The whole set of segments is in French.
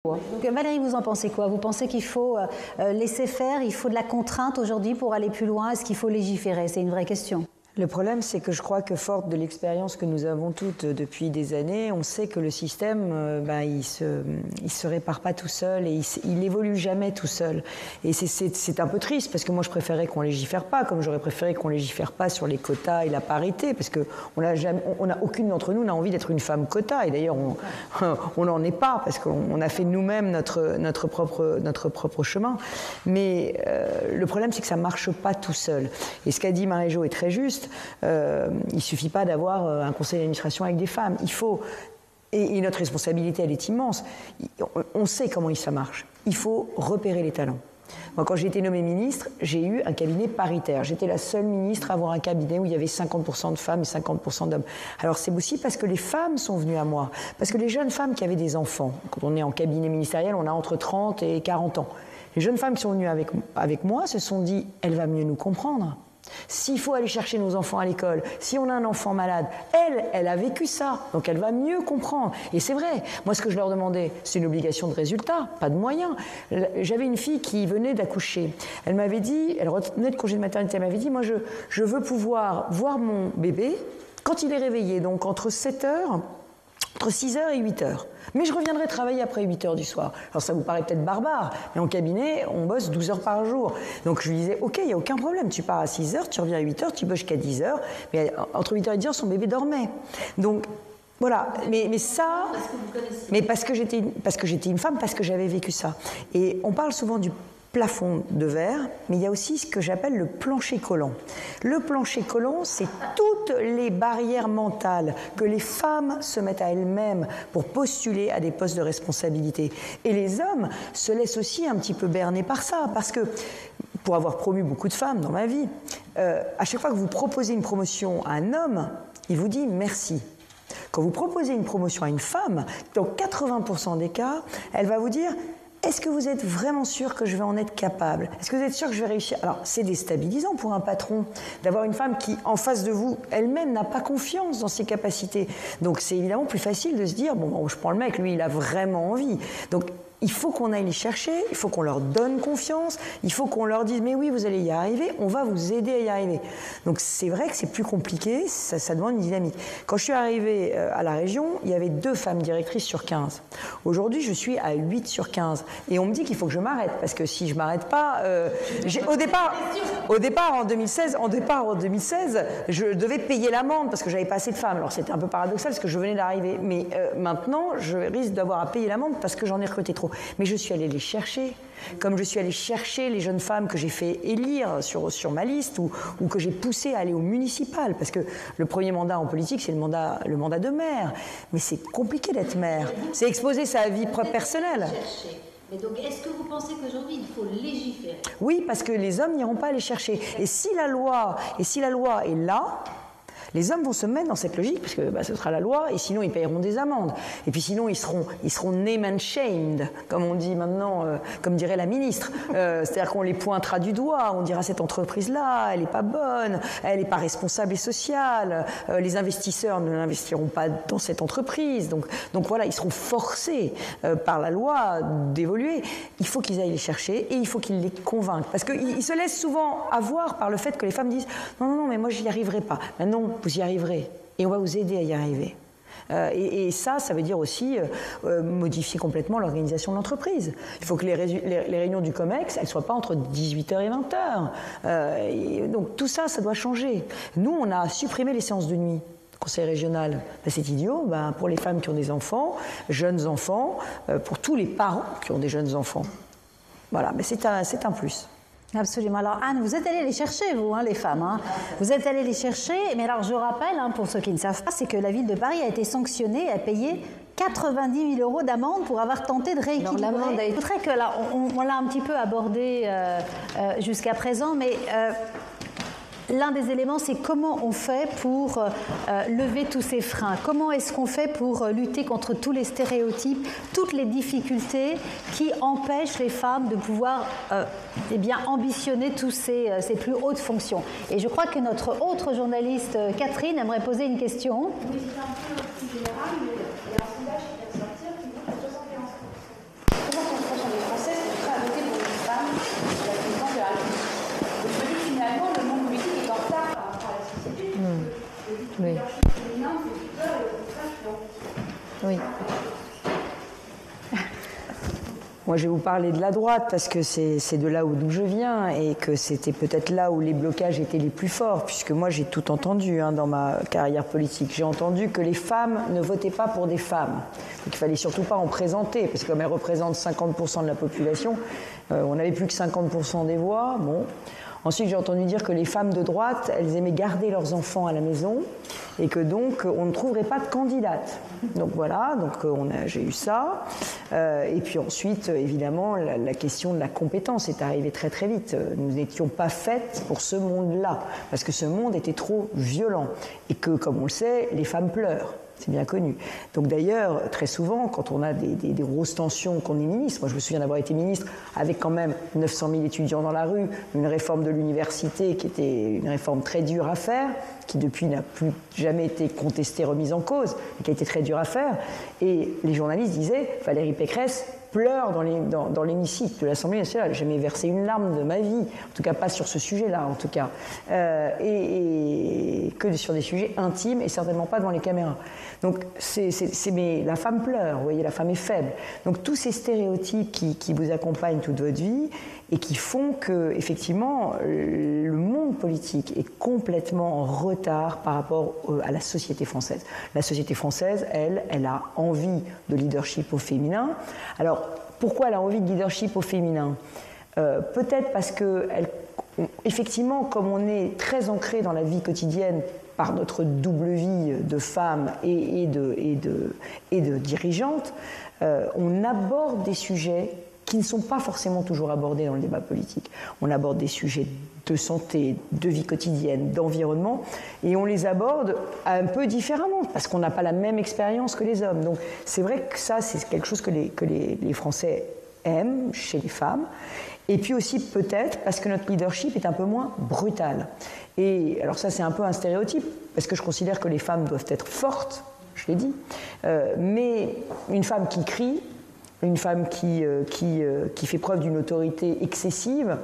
Donc, Valérie, vous en pensez quoi? Vous pensez qu'il faut laisser faire, il faut de la contrainte aujourd'hui pour aller plus loin? Est-ce qu'il faut légiférer? C'est une vraie question. Le problème, c'est que je crois que, forte de l'expérience que nous avons toutes depuis des années, on sait que le système, il se répare pas tout seul et il évolue jamais tout seul. Et c'est un peu triste, parce que moi, je préférais qu'on légifère pas, comme j'aurais préféré qu'on légifère pas sur les quotas et la parité, parce que aucune d'entre nous n'a envie d'être une femme quota. Et d'ailleurs, on n'en est pas, parce qu'on a fait nous-mêmes notre propre chemin. Mais le problème, c'est que ça marche pas tout seul. Et ce qu'a dit Marie-Jo est très juste. Il ne suffit pas d'avoir un conseil d'administration avec des femmes. Il faut, et notre responsabilité, elle est immense. On sait comment ça marche. Il faut repérer les talents. Moi, quand j'ai été nommée ministre, j'ai eu un cabinet paritaire. J'étais la seule ministre à avoir un cabinet où il y avait 50% de femmes et 50% d'hommes. Alors, c'est aussi parce que les femmes sont venues à moi. Parce que les jeunes femmes qui avaient des enfants, quand on est en cabinet ministériel, on a entre 30 et 40 ans. Les jeunes femmes qui sont venues avec moi se sont dit, elle va mieux nous comprendre. S'il faut aller chercher nos enfants à l'école, si on a un enfant malade, elle a vécu ça, donc elle va mieux comprendre. Et c'est vrai, moi ce que je leur demandais, c'est une obligation de résultat, pas de moyens. J'avais une fille qui venait d'accoucher. Elle m'avait dit, elle revenait de congé de maternité, elle m'avait dit, moi je veux pouvoir voir mon bébé quand il est réveillé, donc entre 7 heures, entre 6 heures et 8 heures. Mais je reviendrai travailler après 8 heures du soir. Alors ça vous paraît peut-être barbare, mais en cabinet, on bosse 12 heures par jour. Donc je lui disais, ok, il n'y a aucun problème, tu pars à 6 heures, tu reviens à 8 heures, tu bosses jusqu'à 10 heures. Mais entre 8 heures et 10 heures, son bébé dormait. Donc voilà, mais ça, mais parce que j'étais une femme, parce que j'avais vécu ça. Et on parle souvent du plafond de verre, mais il y a aussi ce que j'appelle le plancher collant. Le plancher collant, c'est toutes les barrières mentales que les femmes se mettent à elles-mêmes pour postuler à des postes de responsabilité. Et les hommes se laissent aussi un petit peu berner par ça, parce que, pour avoir promu beaucoup de femmes dans ma vie, à chaque fois que vous proposez une promotion à un homme, il vous dit merci. Quand vous proposez une promotion à une femme, dans 80% des cas, elle va vous dire « Est-ce que vous êtes vraiment sûr que je vais en être capable? Est-ce que vous êtes sûr que je vais réussir ?» Alors, c'est déstabilisant pour un patron d'avoir une femme qui, en face de vous, elle-même n'a pas confiance dans ses capacités. Donc, c'est évidemment plus facile de se dire « Bon, je prends le mec, lui, il a vraiment envie. » Donc, il faut qu'on aille les chercher, il faut qu'on leur donne confiance, il faut qu'on leur dise « Mais oui, vous allez y arriver, on va vous aider à y arriver. » Donc, c'est vrai que c'est plus compliqué, ça demande une dynamique. Quand je suis arrivée à la région, il y avait 2 femmes directrices sur 15. Aujourd'hui, je suis à 8 sur 15. Et on me dit qu'il faut que je m'arrête, parce que si je ne m'arrête pas... Au départ, en 2016, je devais payer l'amende, parce que j'avais pas assez de femmes. Alors, c'était un peu paradoxal, parce que je venais d'arriver. Mais maintenant, je risque d'avoir à payer l'amende, parce que j'en ai recruté trop. Mais je suis allée les chercher, comme je suis allée chercher les jeunes femmes que j'ai fait élire sur ma liste ou que j'ai poussé à aller au municipal, parce que le premier mandat en politique, c'est le mandat de maire. Mais c'est compliqué d'être maire. C'est exposer sa vie personnelle. Mais donc, est-ce que vous pensez qu'aujourd'hui, il faut légiférer? Oui, parce que les hommes n'iront pas les chercher. Et si la loi est là, les hommes vont se mettre dans cette logique, parce que ce sera la loi, et sinon ils paieront des amendes. Et puis sinon ils seront name and shamed, comme on dit maintenant, comme dirait la ministre. C'est-à-dire qu'on les pointera du doigt, on dira cette entreprise-là, elle n'est pas bonne, elle n'est pas responsable et sociale, les investisseurs ne l'investiront pas dans cette entreprise. Donc voilà, ils seront forcés par la loi d'évoluer. Il faut qu'ils aillent les chercher et il faut qu'ils les convainquent. Parce qu'ils se laissent souvent avoir par le fait que les femmes disent « Non, mais moi, je n'y arriverai pas. » Maintenant, vous y arriverez et on va vous aider à y arriver. Et ça veut dire aussi modifier complètement l'organisation de l'entreprise. Il faut que les réunions du COMEX, elles ne soient pas entre 18h et 20h. Donc tout ça, ça doit changer. Nous, on a supprimé les séances de nuit. Conseil régional, c'est idiot, pour les femmes qui ont des enfants, jeunes enfants, pour tous les parents qui ont des jeunes enfants. Voilà, mais c'est un plus. Absolument. Alors Anne, vous êtes allée les chercher, vous, les femmes. Vous êtes allée les chercher, mais alors je rappelle, pour ceux qui ne savent pas, c'est que la ville de Paris a été sanctionnée, a payé 90 000 € d'amende pour avoir tenté de rééquilibrer. Je voudrais que là, on l'a un petit peu abordé jusqu'à présent, mais l'un des éléments, c'est comment on fait pour lever tous ces freins. Comment est-ce qu'on fait pour lutter contre tous les stéréotypes, toutes les difficultés qui empêchent les femmes de pouvoir ambitionner tous ces plus hautes fonctions. Et je crois que notre autre journaliste, Catherine, aimerait poser une question. Oui, c'est un peu plus général, mais il y a un sondage qui vient de sortir qui montre que 71% Oui. Moi, je vais vous parler de la droite parce que c'est de là d'où je viens et que c'était peut-être là où les blocages étaient les plus forts, puisque moi, j'ai tout entendu dans ma carrière politique. J'ai entendu que les femmes ne votaient pas pour des femmes. Donc, il fallait surtout pas en présenter, parce que comme elles représentent 50% de la population, on n'avait plus que 50% des voix. Bon. Ensuite, j'ai entendu dire que les femmes de droite, elles aimaient garder leurs enfants à la maison et que donc on ne trouverait pas de candidate. Donc voilà, j'ai eu ça. Et puis ensuite, évidemment, la question de la compétence est arrivée très très vite. Nous n'étions pas faites pour ce monde-là, parce que ce monde était trop violent et que, comme on le sait, les femmes pleurent. C'est bien connu. Donc d'ailleurs, très souvent, quand on a des grosses tensions, qu'on est ministre, moi je me souviens d'avoir été ministre avec quand même 900 000 étudiants dans la rue, une réforme de l'université qui était une réforme très dure à faire, qui depuis n'a plus jamais été contestée, remise en cause, mais qui a été très dure à faire. Et les journalistes disaient, Valérie Pécresse pleure dans l'hémicycle de l'Assemblée nationale. J'ai jamais versé une larme de ma vie, en tout cas pas sur ce sujet-là, en tout cas, et que sur des sujets intimes et certainement pas devant les caméras. Donc mais la femme pleure, vous voyez, la femme est faible. Donc tous ces stéréotypes qui vous accompagnent toute votre vie et qui font que effectivement le monde politique est complètement en retard par rapport à la société française. La société française, elle a envie de leadership au féminin. Alors pourquoi elle a envie de leadership au féminin ? Peut-être parce que effectivement, comme on est très ancré dans la vie quotidienne par notre double vie de femme et de dirigeante, on aborde des sujets qui ne sont pas forcément toujours abordés dans le débat politique. On aborde des sujets de santé, de vie quotidienne, d'environnement, et on les aborde un peu différemment, parce qu'on n'a pas la même expérience que les hommes. Donc c'est vrai que ça, c'est quelque chose que les Français aiment chez les femmes, et puis aussi peut-être parce que notre leadership est un peu moins brutal. Et alors ça, c'est un peu un stéréotype, parce que je considère que les femmes doivent être fortes, je l'ai dit, mais une femme qui crie, une femme qui fait preuve d'une autorité excessive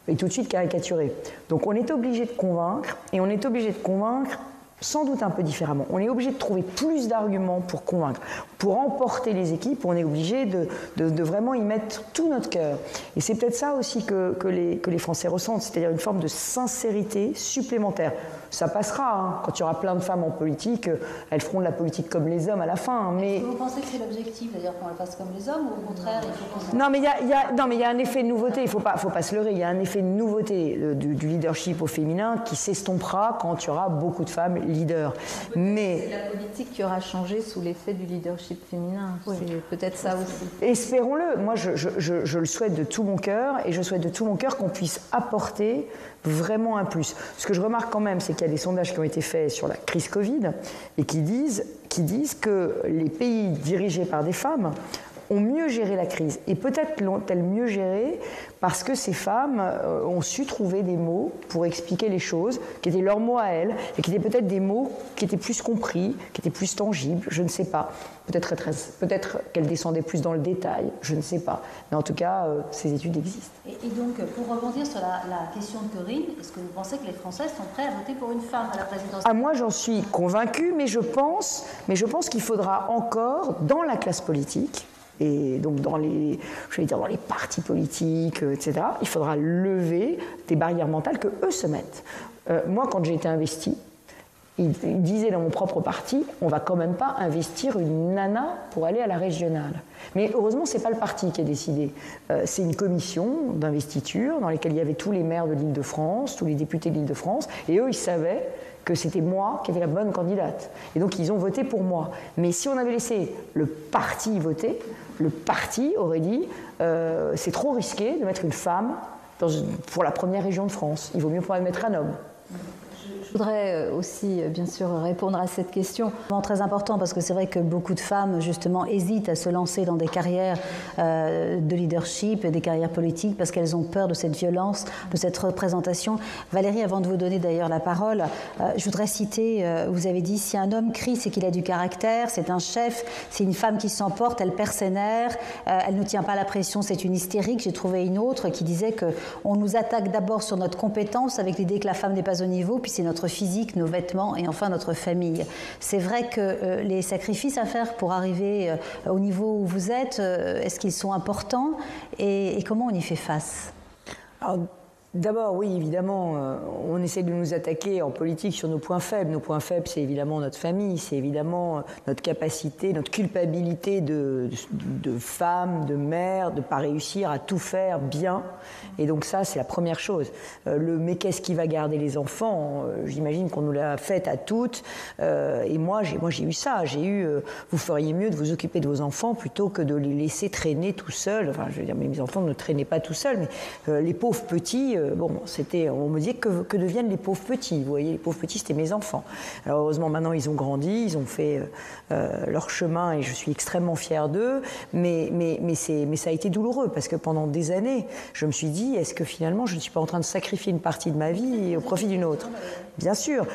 est tout de suite caricaturée. Donc on est obligé de convaincre, et on est obligé de convaincre sans doute un peu différemment. On est obligé de trouver plus d'arguments pour convaincre. Pour emporter les équipes, on est obligé de vraiment y mettre tout notre cœur. Et c'est peut-être ça aussi que les Français ressentent, c'est-à-dire une forme de sincérité supplémentaire. Ça passera, quand il y aura plein de femmes en politique, elles feront de la politique comme les hommes à la fin. Mais... Est-ce que vous pensez que c'est l'objectif, d'ailleurs, qu'on la fasse comme les hommes, ou au contraire, il faut qu'on... Non, mais il y a un effet de nouveauté, il ne faut pas se leurrer, il y a un effet de nouveauté du leadership au féminin qui s'estompera quand il y aura beaucoup de femmes leaders. Mais... C'est la politique qui aura changé sous l'effet du leadership féminin. Oui. C'est peut-être ça aussi. Espérons-le. Moi, je le souhaite de tout mon cœur, et je souhaite de tout mon cœur qu'on puisse apporter vraiment un plus. Ce que je remarque quand même, c'est qu'il y a des sondages qui ont été faits sur la crise Covid et qui disent que les pays dirigés par des femmes ont mieux géré la crise. Et peut-être l'ont-elles mieux géré parce que ces femmes ont su trouver des mots pour expliquer les choses, qui étaient leurs mots à elles, et qui étaient peut-être des mots qui étaient plus compris, qui étaient plus tangibles, je ne sais pas. Peut-être qu'elles descendaient plus dans le détail, je ne sais pas. Mais en tout cas, ces études existent. Et donc, pour rebondir sur la question de Corinne, est-ce que vous pensez que les Français sont prêts à voter pour une femme à la présidentielle ? Moi, j'en suis convaincue, mais je pense qu'il faudra encore, dans la classe politique, et donc dans les partis politiques, etc., il faudra lever des barrières mentales que eux se mettent. Moi, quand j'ai été investie, ils disaient dans mon propre parti, on va quand même pas investir une nana pour aller à la régionale. Mais heureusement, c'est pas le parti qui a décidé. C'est une commission d'investiture dans laquelle il y avait tous les maires de l'Île-de-France, tous les députés de l'Île-de-France, et eux, ils savaient que c'était moi qui étais la bonne candidate. Et donc, ils ont voté pour moi. Mais si on avait laissé le parti voter, le parti aurait dit c'est trop risqué de mettre une femme pour la première région de France. Il vaut mieux pouvoir mettre un homme. Je voudrais aussi, bien sûr, répondre à cette question. C'est très important parce que c'est vrai que beaucoup de femmes, justement, hésitent à se lancer dans des carrières de leadership, des carrières politiques, parce qu'elles ont peur de cette violence, de cette représentation. Valérie, avant de vous donner d'ailleurs la parole, je voudrais citer, vous avez dit, si un homme crie, c'est qu'il a du caractère, c'est un chef, c'est une femme qui s'emporte, elle perd ses nerfs, elle ne tient pas la pression, c'est une hystérique. J'ai trouvé une autre qui disait qu'on nous attaque d'abord sur notre compétence avec l'idée que la femme n'est pas au niveau, puis c'est notre physique, nos vêtements et enfin notre famille. C'est vrai que les sacrifices à faire pour arriver au niveau où vous êtes, est-ce qu'ils sont importants et comment on y fait face? Alors, d'abord, oui, évidemment, on essaie de nous attaquer en politique sur nos points faibles. Nos points faibles, c'est évidemment notre famille, c'est évidemment notre capacité, notre culpabilité de femme, de mère, de ne pas réussir à tout faire bien. Et donc ça, c'est la première chose. Mais qu'est-ce qui va garder les enfants? J'imagine qu'on nous l'a fait à toutes. Et moi, j'ai eu ça. Vous feriez mieux de vous occuper de vos enfants plutôt que de les laisser traîner tout seuls. Enfin, je veux dire, mes enfants ne traînaient pas tout seuls, mais les pauvres petits... on me disait que deviennent les pauvres petits. Vous voyez, les pauvres petits, c'était mes enfants. Alors heureusement, maintenant, ils ont grandi, ils ont fait leur chemin et je suis extrêmement fière d'eux. Mais ça a été douloureux parce que pendant des années, je me suis dit, est-ce que finalement, je ne suis pas en train de sacrifier une partie de ma vie au profit d'une autre? Bien sûr,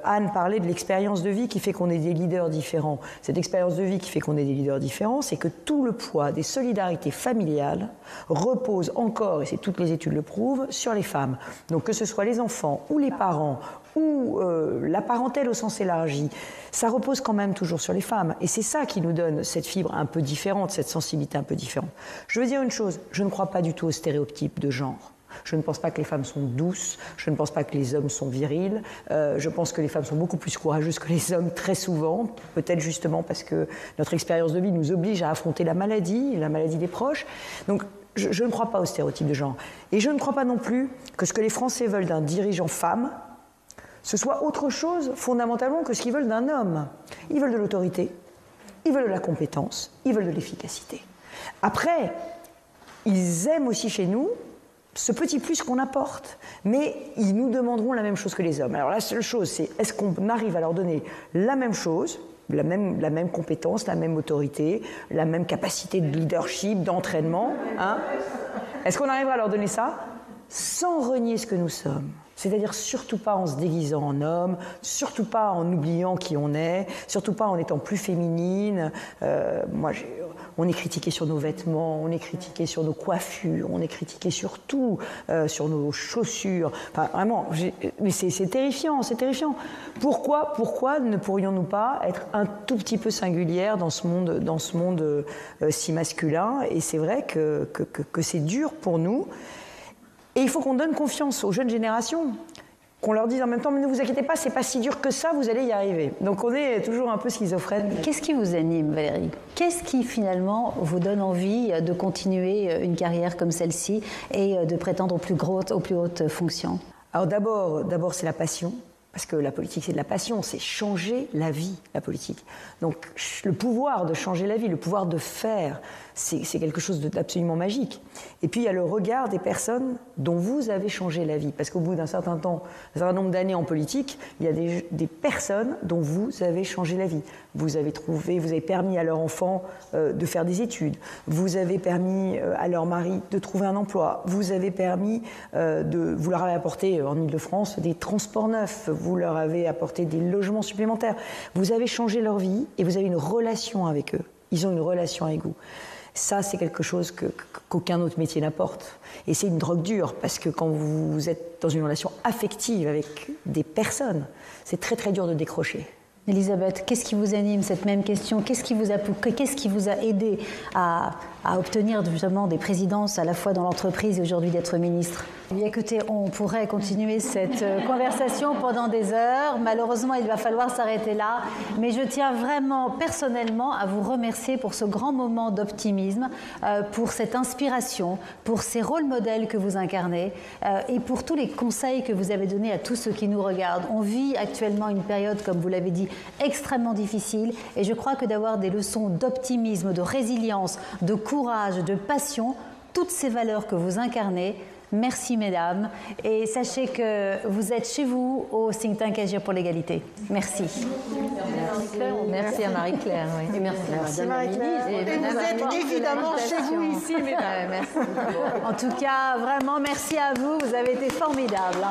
Anne parlait de l'expérience de vie qui fait qu'on est des leaders différents. Cette expérience de vie qui fait qu'on est des leaders différents, c'est que tout le poids des solidarités familiales repose encore, et c'est toutes les études le prouvent, sur les femmes. Donc que ce soit les enfants ou les parents ou la parentèle au sens élargi, ça repose quand même toujours sur les femmes. Et c'est ça qui nous donne cette fibre un peu différente, cette sensibilité un peu différente. Je veux dire une chose, je ne crois pas du tout aux stéréotypes de genre. Je ne pense pas que les femmes sont douces, je ne pense pas que les hommes sont virils, je pense que les femmes sont beaucoup plus courageuses que les hommes très souvent, peut-être justement parce que notre expérience de vie nous oblige à affronter la maladie des proches. Donc je ne crois pas aux stéréotypes de genre. Et je ne crois pas non plus que ce que les Français veulent d'un dirigeant femme, ce soit autre chose fondamentalement que ce qu'ils veulent d'un homme. Ils veulent de l'autorité, ils veulent de la compétence, ils veulent de l'efficacité. Après, ils aiment aussi chez nous ce petit plus qu'on apporte, mais ils nous demanderont la même chose que les hommes. Alors la seule chose, c'est est-ce qu'on arrive à leur donner la même chose, la même compétence, la même autorité, la même capacité de leadership, d'entraînement, hein? Est-ce qu'on arrivera à leur donner ça sans renier ce que nous sommes? C'est-à-dire surtout pas en se déguisant en homme, surtout pas en oubliant qui on est, surtout pas en étant plus féminine. On est critiqué sur nos vêtements, on est critiqué sur nos coiffures, on est critiqué sur tout, sur nos chaussures. Enfin, vraiment, mais c'est terrifiant, c'est terrifiant. Pourquoi ne pourrions-nous pas être un tout petit peu singulières dans ce monde si masculin? Et c'est vrai que c'est dur pour nous. Et il faut qu'on donne confiance aux jeunes générations, qu'on leur dise en même temps, mais ne vous inquiétez pas, c'est pas si dur que ça, vous allez y arriver. Donc on est toujours un peu schizophrène. Qu'est-ce qui vous anime, Valérie? Qu'est-ce qui finalement vous donne envie de continuer une carrière comme celle-ci et de prétendre aux plus hautes fonctions? Alors d'abord c'est la passion. Parce que la politique, c'est de la passion, c'est changer la vie, la politique. Donc le pouvoir de changer la vie, le pouvoir de faire, c'est quelque chose d'absolument magique. Et puis il y a le regard des personnes dont vous avez changé la vie. Parce qu'au bout d'un certain temps, un certain nombre d'années en politique, il y a des personnes dont vous avez changé la vie. Vous avez permis à leur enfant de faire des études. Vous avez permis à leur mari de trouver un emploi. Vous leur avez apporté en Ile-de-France des transports neufs. Vous leur avez apporté des logements supplémentaires. Vous avez changé leur vie et vous avez une relation avec eux. Ils ont une relation avec vous. Ça, c'est quelque chose qu'aucun autre métier n'apporte. Et c'est une drogue dure, parce que quand vous êtes dans une relation affective avec des personnes, c'est très très dur de décrocher. Elisabeth, qu'est-ce qui vous anime, cette même question? Qu'est-ce qui vous a aidé à obtenir justement des présidences à la fois dans l'entreprise et aujourd'hui d'être ministre? Eh bien, écoutez, on pourrait continuer cette conversation pendant des heures. Malheureusement, il va falloir s'arrêter là. Mais je tiens vraiment personnellement à vous remercier pour ce grand moment d'optimisme, pour cette inspiration, pour ces rôles modèles que vous incarnez et pour tous les conseils que vous avez donnés à tous ceux qui nous regardent. On vit actuellement une période, comme vous l'avez dit, extrêmement difficile. Et je crois que d'avoir des leçons d'optimisme, de résilience, de courage, de passion, toutes ces valeurs que vous incarnez, merci mesdames, et sachez que vous êtes chez vous au think tank Agir pour l'égalité. Merci. Merci à Marie-Claire. Oui. Et merci Marie-Claire. Et vous êtes évidemment chez vous ici, mesdames. Merci. En tout cas, vraiment merci à vous, vous avez été formidables.